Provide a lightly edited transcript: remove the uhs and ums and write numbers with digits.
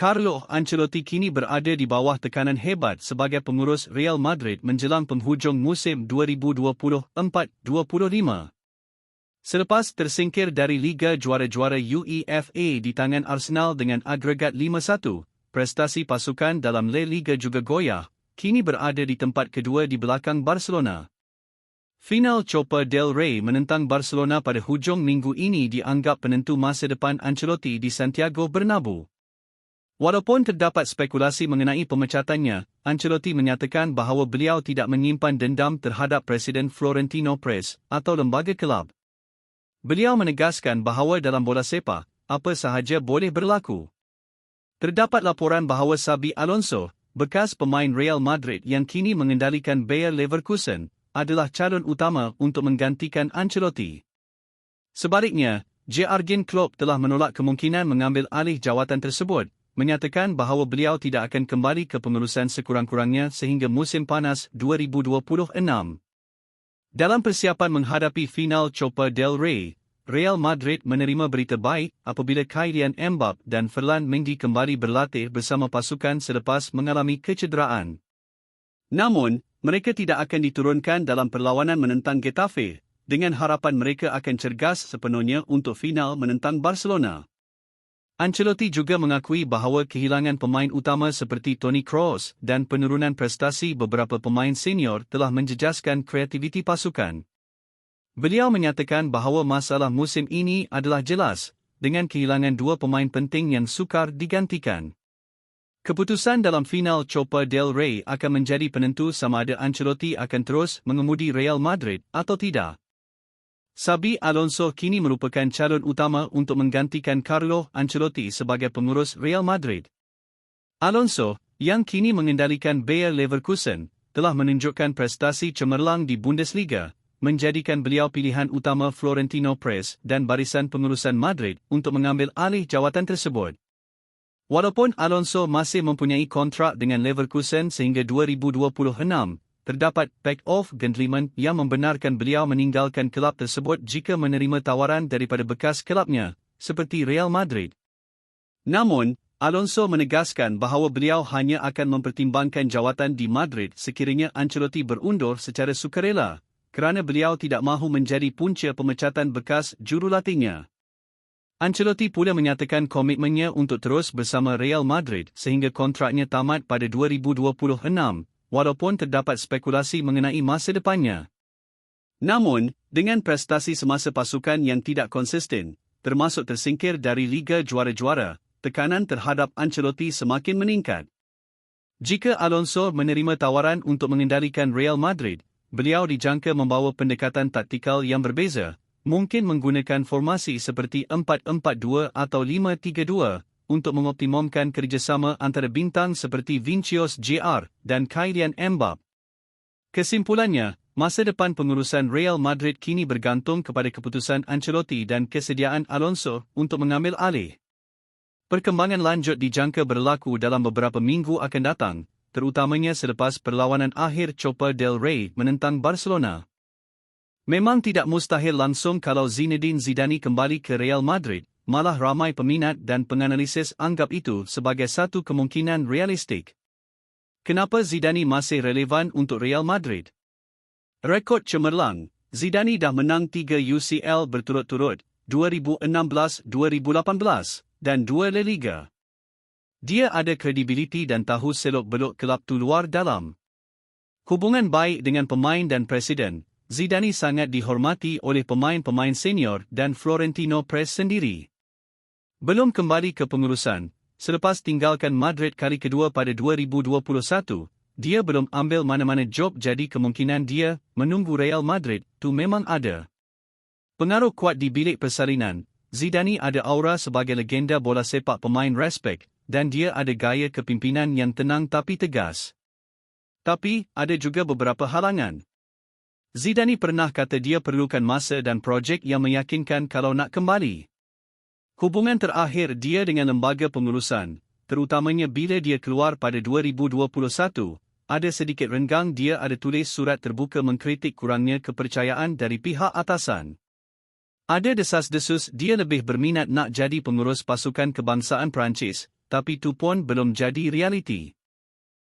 Carlo Ancelotti kini berada di bawah tekanan hebat sebagai pengurus Real Madrid menjelang penghujung musim 2024-25. Selepas tersingkir dari Liga Juara-Juara UEFA di tangan Arsenal dengan agregat 5-1, prestasi pasukan dalam La Liga juga goyah, kini berada di tempat kedua di belakang Barcelona. Final Copa del Rey menentang Barcelona pada hujung minggu ini dianggap penentu masa depan Ancelotti di Santiago Bernabeu. Walaupun terdapat spekulasi mengenai pemecatannya, Ancelotti menyatakan bahawa beliau tidak menyimpan dendam terhadap Presiden Florentino Perez atau lembaga kelab. Beliau menegaskan bahawa dalam bola sepak, apa sahaja boleh berlaku. Terdapat laporan bahawa Xabi Alonso, bekas pemain Real Madrid yang kini mengendalikan Bayer Leverkusen, adalah calon utama untuk menggantikan Ancelotti. Sebaliknya, Jurgen Klopp telah menolak kemungkinan mengambil alih jawatan tersebut, menyatakan bahawa beliau tidak akan kembali ke pengurusan sekurang-kurangnya sehingga musim panas 2026. Dalam persiapan menghadapi final Copa del Rey, Real Madrid menerima berita baik apabila Kylian Mbappe dan Ferland Mendy kembali berlatih bersama pasukan selepas mengalami kecederaan. Namun, mereka tidak akan diturunkan dalam perlawanan menentang Getafe, dengan harapan mereka akan cergas sepenuhnya untuk final menentang Barcelona. Ancelotti juga mengakui bahawa kehilangan pemain utama seperti Toni Kroos dan penurunan prestasi beberapa pemain senior telah menjejaskan kreativiti pasukan. Beliau menyatakan bahawa masalah musim ini adalah jelas, dengan kehilangan dua pemain penting yang sukar digantikan. Keputusan dalam final Copa del Rey akan menjadi penentu sama ada Ancelotti akan terus mengemudi Real Madrid atau tidak. Xabi Alonso kini merupakan calon utama untuk menggantikan Carlo Ancelotti sebagai pengurus Real Madrid. Alonso, yang kini mengendalikan Bayer Leverkusen, telah menunjukkan prestasi cemerlang di Bundesliga, menjadikan beliau pilihan utama Florentino Perez dan barisan pengurusan Madrid untuk mengambil alih jawatan tersebut. Walaupun Alonso masih mempunyai kontrak dengan Leverkusen sehingga 2026, terdapat back-off gentleman yang membenarkan beliau meninggalkan kelab tersebut jika menerima tawaran daripada bekas kelabnya, seperti Real Madrid. Namun, Alonso menegaskan bahawa beliau hanya akan mempertimbangkan jawatan di Madrid sekiranya Ancelotti berundur secara sukarela, kerana beliau tidak mahu menjadi punca pemecatan bekas jurulatihnya. Ancelotti pula menyatakan komitmennya untuk terus bersama Real Madrid sehingga kontraknya tamat pada 2026. Walaupun terdapat spekulasi mengenai masa depannya. Namun, dengan prestasi semasa pasukan yang tidak konsisten, termasuk tersingkir dari Liga Juara-Juara, tekanan terhadap Ancelotti semakin meningkat. Jika Alonso menerima tawaran untuk mengendalikan Real Madrid, beliau dijangka membawa pendekatan taktikal yang berbeza, mungkin menggunakan formasi seperti 4-4-2 atau 5-3-2, untuk mengoptimumkan kerjasama antara bintang seperti Vinicius Jr. dan Kylian Mbappe. Kesimpulannya, masa depan pengurusan Real Madrid kini bergantung kepada keputusan Ancelotti dan kesediaan Alonso untuk mengambil alih. Perkembangan lanjut dijangka berlaku dalam beberapa minggu akan datang, terutamanya selepas perlawanan akhir Copa del Rey menentang Barcelona. Memang tidak mustahil langsung kalau Zinedine Zidane kembali ke Real Madrid. Malah ramai peminat dan penganalisis anggap itu sebagai satu kemungkinan realistik. Kenapa Zidane masih relevan untuk Real Madrid? Rekod cemerlang, Zidane dah menang 3 UCL berturut-turut, 2016, 2018, dan 2 La Liga. Dia ada kredibiliti dan tahu selok-beluk kelab tu luar dalam. Hubungan baik dengan pemain dan presiden, Zidane sangat dihormati oleh pemain-pemain senior dan Florentino Perez sendiri. Belum kembali ke pengurusan, selepas tinggalkan Madrid kali kedua pada 2021, dia belum ambil mana-mana job jadi kemungkinan dia menunggu Real Madrid tu memang ada. Pengaruh kuat di bilik persalinan, Zidane ada aura sebagai legenda bola sepak pemain respek, dan dia ada gaya kepimpinan yang tenang tapi tegas. Tapi, ada juga beberapa halangan. Zidane pernah kata dia perlukan masa dan projek yang meyakinkan kalau nak kembali. Hubungan terakhir dia dengan lembaga pengurusan, terutamanya bila dia keluar pada 2021, ada sedikit renggang dia ada tulis surat terbuka mengkritik kurangnya kepercayaan dari pihak atasan. Ada desas-desus dia lebih berminat nak jadi pengurus pasukan kebangsaan Perancis, tapi itu pun belum jadi realiti.